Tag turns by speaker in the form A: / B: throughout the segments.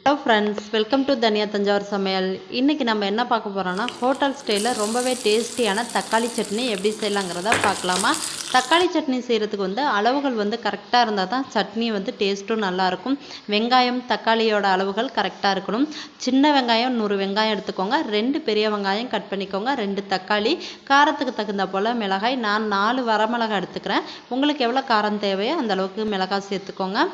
A: Hello friends, welcome to தனியா தஞ்சாவூர் சமையல். இன்றைக்கி நம்ம என்ன பார்க்க போகிறோன்னா, ஹோட்டல் ஸ்டைலில் ரொம்பவே டேஸ்டியான தக்காளி சட்னி எப்படி செய்யலாங்கிறத பார்க்கலாமா. தக்காளி சட்னி செய்கிறதுக்கு அளவுகள் கரெக்டாக இருந்தால் தான் சட்னி டேஸ்ட்டும் நல்லாயிருக்கும். வெங்காயம் தக்காளியோட அளவுகள் கரெக்டாக இருக்கணும். சின்ன வெங்காயம் 100 வெங்காயம் எடுத்துக்கோங்க. 2 பெரிய வெங்காயம் கட் பண்ணிக்கோங்க. 2 தக்காளி, காரத்துக்கு தகுந்த போல் மிளகாய். நான் 4 வரமிளகாய் எடுத்துக்கிறேன். உங்களுக்கு எவ்வளோ காரம் தேவையோ அந்த அளவுக்கு மிளகாய் சேர்த்துக்கோங்க.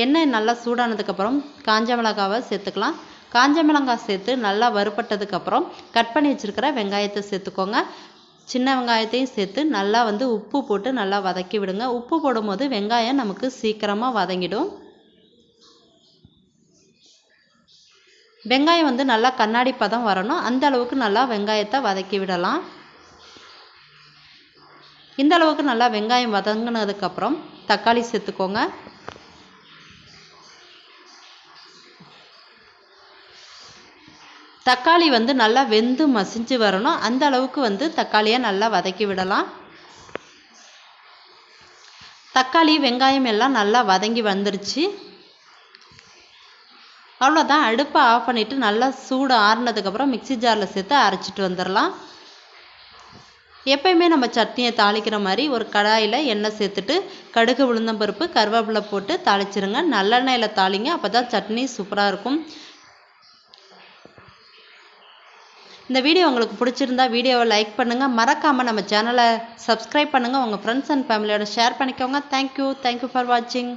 A: எண்ணெய் நல்லா சூடானதுக்கப்புறம் காஞ்ச மிளகாவை சேர்த்துக்கலாம். காஞ்ச மிளகாய் சேர்த்து நல்லா வறுபட்டதுக்கப்புறம் கட் பண்ணி வச்சுருக்கிற வெங்காயத்தை சேர்த்துக்கோங்க. சின்ன வெங்காயத்தையும் சேர்த்து நல்லா உப்பு போட்டு நல்லா வதக்கி விடுங்க. உப்பு போடும்போது வெங்காயம் நமக்கு சீக்கிரமாக வதங்கிடும். வெங்காயம் நல்லா கண்ணாடி பதம் வரணும். அந்த அளவுக்கு நல்லா வெங்காயத்தை வதக்கி விடலாம். இந்த அளவுக்கு நல்லா வெங்காயம் வதங்கினதுக்கப்புறம் தக்காளி சேர்த்துக்கோங்க. தக்காளி நல்லா வெந்து மசிஞ்சு வரணும். அந்த அளவுக்கு தக்காளியை நல்லா வதக்கி விடலாம். தக்காளி வெங்காயம் எல்லாம் நல்லா வதங்கி வந்துருச்சு. அவ்வளோதான். அடுப்பை ஆஃப் பண்ணிவிட்டு நல்லா சூடு ஆறுனதுக்கப்புறம் மிக்சி ஜாரில் சேர்த்து அரைச்சிட்டு வந்துடலாம். எப்பயுமே நம்ம சட்னியை தாளிக்கிற மாதிரி ஒரு கடாயில் எண்ணெய் சேர்த்துட்டு கடுகு, உளுந்தம்பருப்பு, கருவேப்பிலை போட்டு தாளிச்சிருங்க. நல்லெண்ணெயில் தாளிங்க, அப்போ தான் சட்னி சூப்பராக இருக்கும். இந்த வீடியோ உங்களுக்கு பிடிச்சிருந்தா வீடியோவை லைக் பண்ணுங்கள். மறக்காமல் நம்ம சேனலை சப்ஸ்கிரைப் பண்ணுங்கள். உங்கள் ஃப்ரெண்ட்ஸ் அண்ட் ஃபேமிலியோட ஷேர் பண்ணிக்கோங்க. தேங்க்யூ ஃபார் வாட்சிங்.